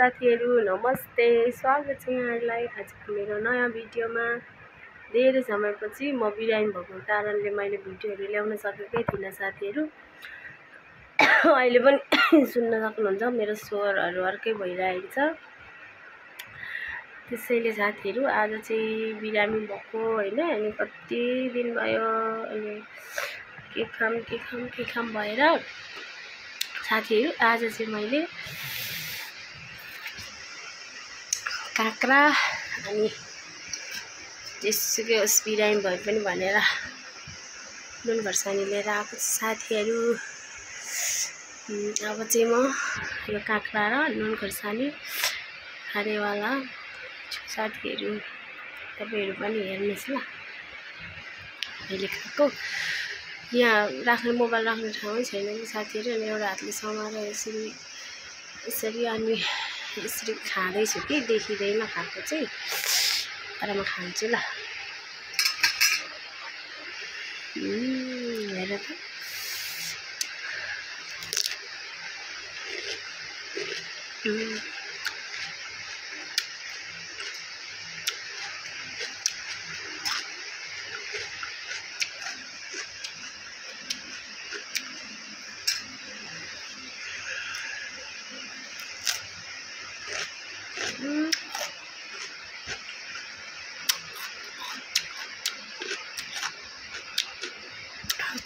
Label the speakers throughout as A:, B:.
A: साथीहरु नमस्ते, स्वागत छ यहाँहरुलाई आजको मेरो नयाँ भिडियोमा। धेरै समयपछि म बिरामी भएको कारणले मैले भिडियोहरु ल्याउन सकेकै थिइनँ साथीहरु। अहिले पनि सुन्न सक्नुहुन्छ मेरो स्वरहरु अर्कै भइरहेको छ। त्यसैले साथीहरु आज चाहिँ बिरामी भएको हैन, अनि कति दिन भयो, अनि के खाम भएर साथीहरु आज चाहिँ मैले काँक्रा अनि जेसुकै होस् बिरामी भए पनि भनेर नुन खोर्सानी लिएर आएको छु साथीहरु। अब चाहिँ म यो काँक्रा र नुन खोर्सानी खानेवाला साथीहरु, तपाईहरु पनि हेर्नुस् ल। मैले खाएको यहाँ राख्ने मोबाइल राख्ने ठाउँै छैन कि साथीहरु, अनि एउटा हातले समाएर यसरी अनि यसरी खाँदैछु कि देखिँदैन खाएको चाहिँ, तर म खान्छु ल। हेर त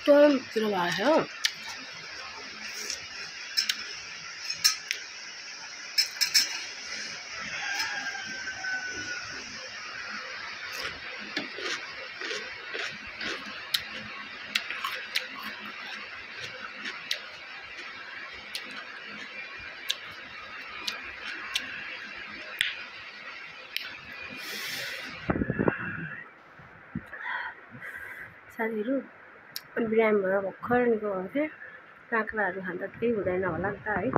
A: एकदम पिरो भयो। साथीहरु बिरामी भएर भर्खर निको भएको थिएँ। काँक्राहरु खाँदा केही हुँदैन होला नि त है।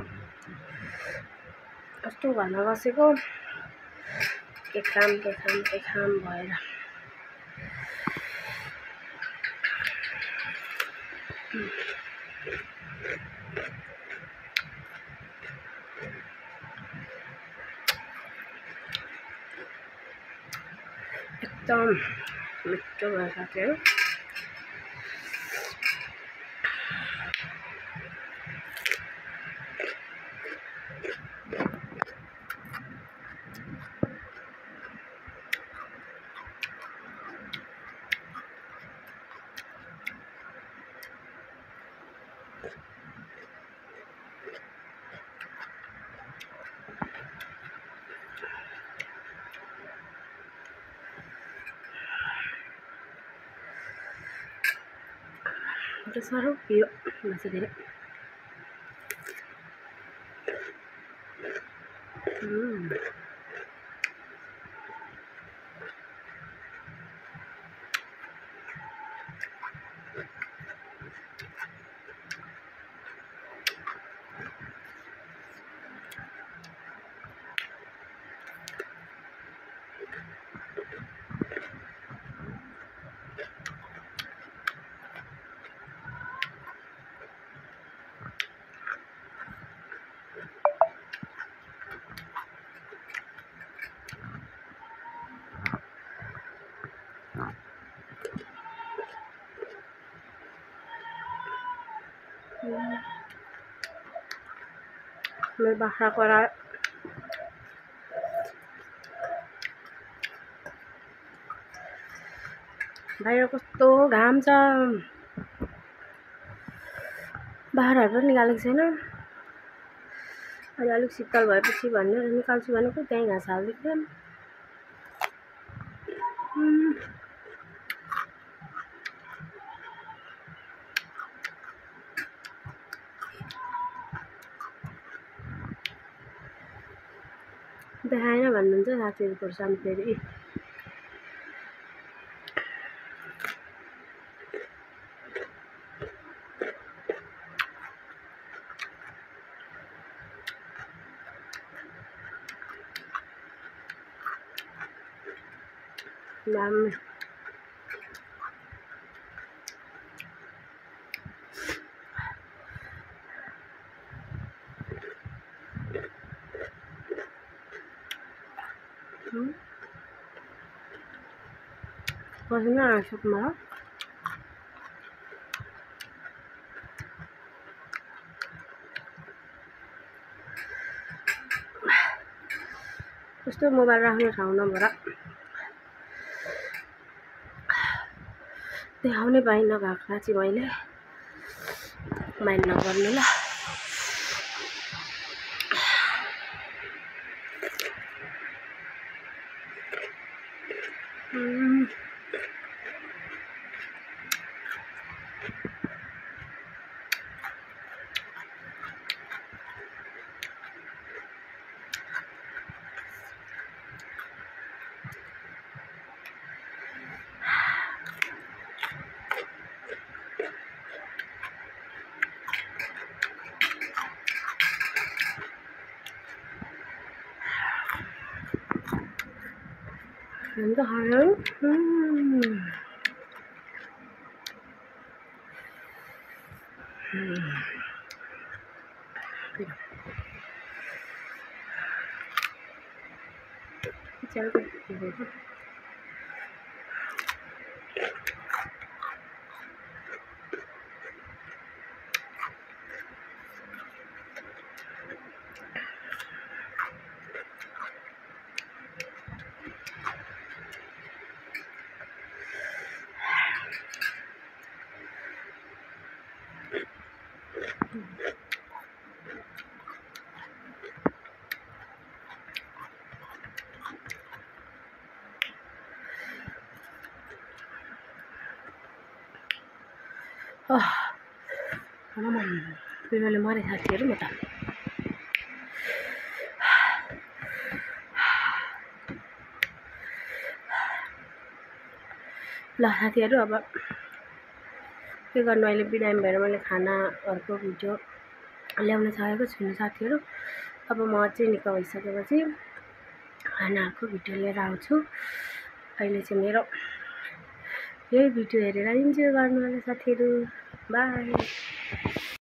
A: कस्तो घरमा बसेको के खाम भएर। एकदम मिठो भयो साथीहरु। Udah saru, yuk masih tidak. May baka ko ra बाहिर कस्तो घाम छ। बाहिरहरु पनि निकालेको छैन। अहिले अलिक शीतल भएपछि भनेर निकाल्छु भनेको त्यही घाँस हाल्दिएको थिएँ। देखाएन भन्नुहुन्छ साथीहरु खोर्सानी फेरि। Dami. पसिना आउँछ मलाई कस्तो मोबाइल राख्ने ठाउँ नभएर देखाउनै पाइनँ काँक्रा चाहिँ मैले माइन्ड नगर्नु ल Anh có hơi lớn cháu बिरुवाले मरे साथीहरू म त ल साथीहरू अब के गर्नु अहिले बिरामी भएर मैले खानाहरूको भिडियो ल्याउन सकेको छुइनँ साथीहरू अब म चाहिँ निको भइसकेपछि खानाहरूको भिडियो लिएर आउँछु अहिले चाहिँ मेरो यही भिडियो हेरेर इन्जोय गर्नु होला साथीहरू बाई